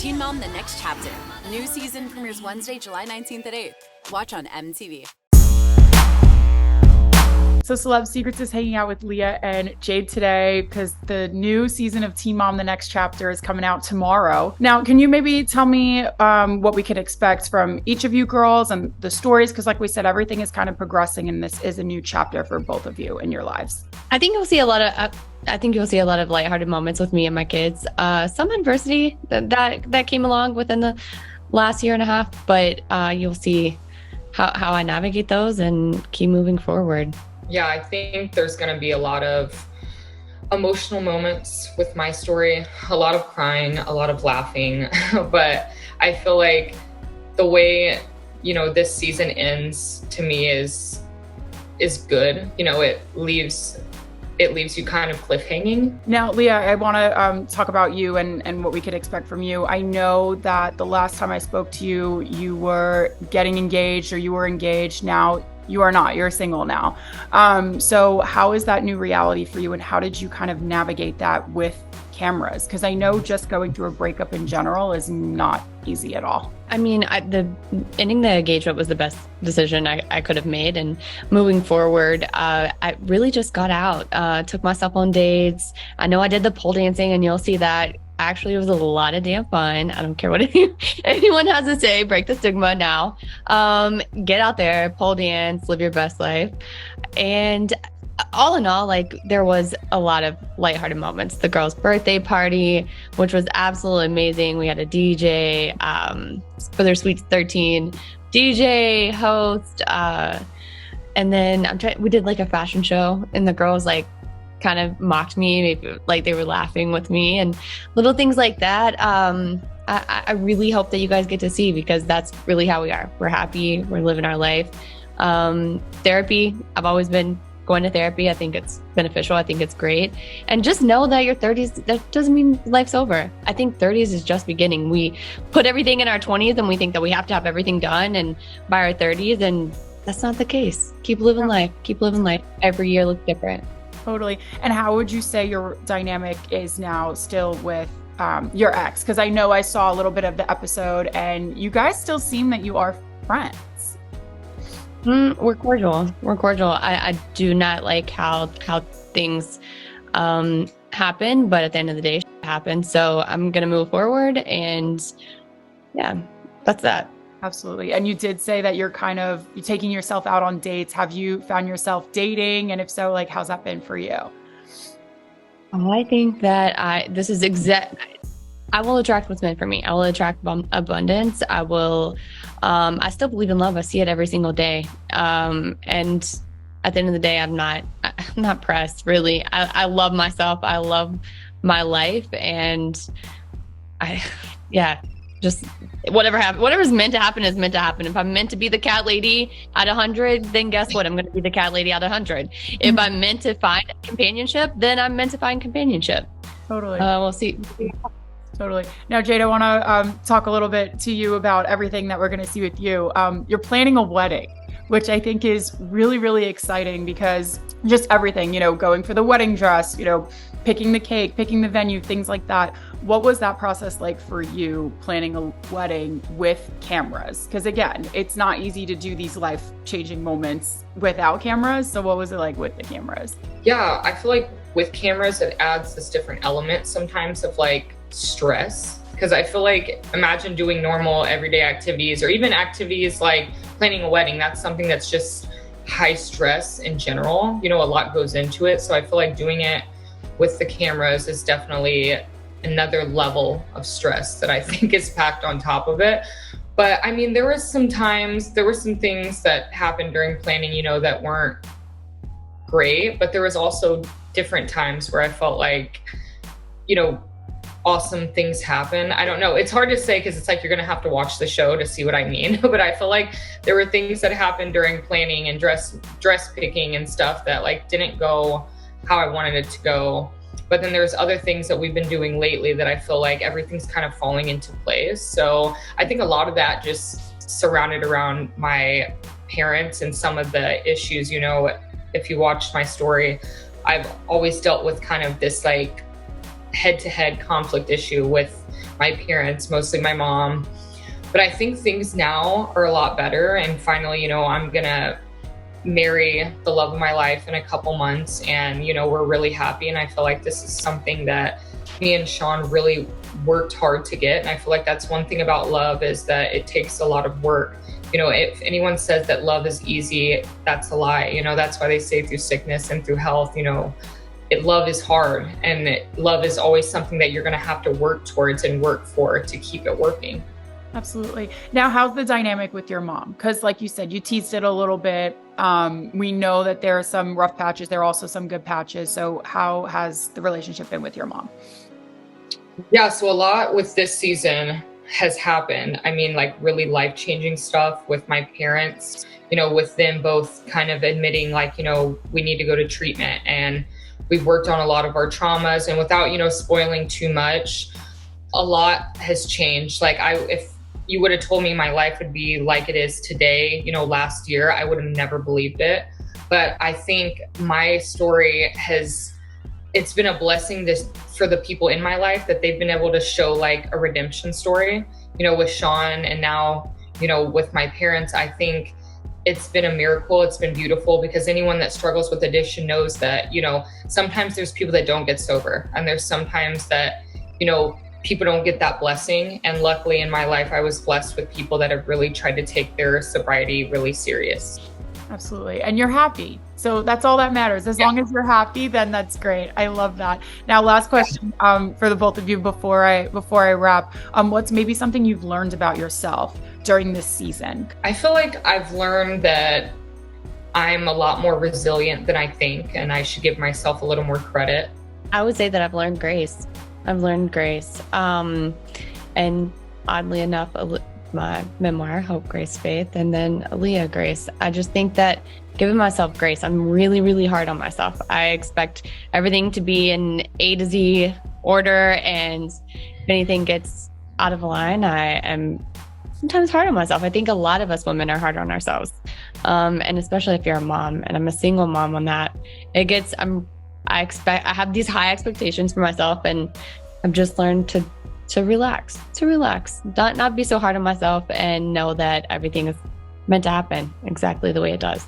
Teen Mom The Next Chapter. New season premieres Wednesday, July 19th at 8. Watch on MTV. So Celeb Secrets is hanging out with Leah and Jade today because the new season of Teen Mom The Next Chapter is coming out tomorrow. Now, can you maybe tell me what we can expect from each of you girls and the stories? Because like we said, everything is kind of progressing and this is a new chapter for both of you in your lives. I think you'll see a lot of lighthearted moments with me and my kids. Some adversity that came along within the last year and a half, but you'll see how I navigate those and keep moving forward. Yeah, I think there's going to be a lot of emotional moments with my story, a lot of crying, a lot of laughing, but I feel like the way, this season ends to me is good. It leaves you kind of cliffhanging. Now, Leah, I want to talk about you and what we could expect from you. I know that the last time I spoke to you, you were getting engaged or you were engaged. Now you are not, you're single now. So how is that new reality for you and how did you kind of navigate that with cameras? Because I know just going through a breakup in general is not easy at all. I mean, ending the engagement was the best decision I could have made. And moving forward, I really just got out, took myself on dates. I know I did the pole dancing and you'll see that. Actually, it was a lot of damn fun. I don't care what anyone has to say. Break the stigma now. Get out there, pole dance, live your best life. And all in all, there was a lot of lighthearted moments. The girl's birthday party, which was absolutely amazing. We had a DJ for their Sweet 13, DJ, host, and then we did a fashion show, and the girls kind of mocked me, maybe they were laughing with me and little things like that. I really hope that you guys get to see, because that's really how we are. We're happy, we're living our life. Therapy, I've always been going to therapy. I think it's beneficial. I think it's great. And just know that your 30s, that doesn't mean life's over. I think 30s is just beginning. We put everything in our 20s and we think that we have to have everything done and by our 30s, and that's not the case. Keep living life. Keep living life. Every year looks different. Totally. And how would you say your dynamic is now still with your ex? Because I know I saw a little bit of the episode and you guys still seem that you are friends. We're cordial. I do not like how things happen, but at the end of the day, it happens. So I'm going to move forward, and yeah, that's that. Absolutely. And you did say that you're taking yourself out on dates. Have you found yourself dating? And if so, how's that been for you? I think that I will attract what's meant for me. I will attract abundance. I still believe in love. I see it every single day. And at the end of the day, I'm not pressed, really. I love myself. I love my life. And just whatever's meant to happen is meant to happen. If I'm meant to be the cat lady at 100, then guess what? I'm going to be the cat lady at 100. If I'm meant to find companionship, then I'm meant to find companionship. Totally. We'll see. Totally. Now, Jade, I want to talk a little bit to you about everything that we're going to see with you. You're planning a wedding, which I think is really, really exciting, because just everything, going for the wedding dress, picking the cake, picking the venue, things like that. What was that process like for you, planning a wedding with cameras? Because again, it's not easy to do these life-changing moments without cameras. So what was it like with the cameras? Yeah, I feel like with cameras, it adds this different element sometimes of stress. Because I feel imagine doing normal everyday activities, or even activities like planning a wedding. That's something that's just high stress in general. A lot goes into it. So I feel doing it with the cameras is definitely another level of stress that I think is packed on top of it. But I mean, there were some things that happened during planning, that weren't great, but there was also different times where I felt awesome things happen. I don't know. It's hard to say, because it's you're going to have to watch the show to see what I mean. But I feel there were things that happened during planning and dress picking and stuff that didn't go how I wanted it to go. But then there's other things that we've been doing lately that I feel everything's kind of falling into place. So I think a lot of that just surrounded around my parents and some of the issues. If you watched my story, I've always dealt with kind of this head-to-head conflict issue with my parents, mostly my mom. But I think things now are a lot better. And finally, you know, I'm gonna marry the love of my life in a couple months. And, you know, we're really happy. And I feel like this is something that me and Sean really worked hard to get. And I feel like that's one thing about love, is that it takes a lot of work. You know, if anyone says that love is easy, that's a lie. You know, that's why they say through sickness and through health, you know, love is hard, and love is always something that you're going to have to work towards and work for to keep it working. Absolutely. Now, how's the dynamic with your mom? Because like you said, you teased it a little bit. We know that there are some rough patches. There are also some good patches. So how has the relationship been with your mom? Yeah, so a lot with this season has happened. I mean, like really life-changing stuff with my parents, you know, with them both kind of admitting like, you know, we need to go to treatment, and we've worked on a lot of our traumas, and without, you know, spoiling too much, a lot has changed. Like if you would have told me my life would be like it is today, you know, last year, I would have never believed it. But I think my story it's been a blessing for the people in my life, that they've been able to show like a redemption story, you know, with Sean, and now, you know, with my parents. I think it's been a miracle. It's been beautiful, because anyone that struggles with addiction knows that, you know, sometimes there's people that don't get sober, and there's sometimes that, you know, people don't get that blessing. And luckily in my life, I was blessed with people that have really tried to take their sobriety really serious. Absolutely. And you're happy. So that's all that matters. As long as you're happy, then that's great. I love that. Now, last question for the both of you before I wrap. What's maybe something you've learned about yourself during this season? I feel like I've learned that I'm a lot more resilient than I think, and I should give myself a little more credit. I would say that I've learned grace. And oddly enough, my memoir, Hope, Grace, Faith, and then Leah, Grace. I just think that giving myself grace, I'm really, really hard on myself. I expect everything to be in A to Z order, and if anything gets out of line, I am sometimes hard on myself. I think a lot of us women are hard on ourselves. And especially if you're a mom, and I'm a single mom on that, I have these high expectations for myself, and I've just learned to relax, not be so hard on myself, and know that everything is meant to happen exactly the way it does.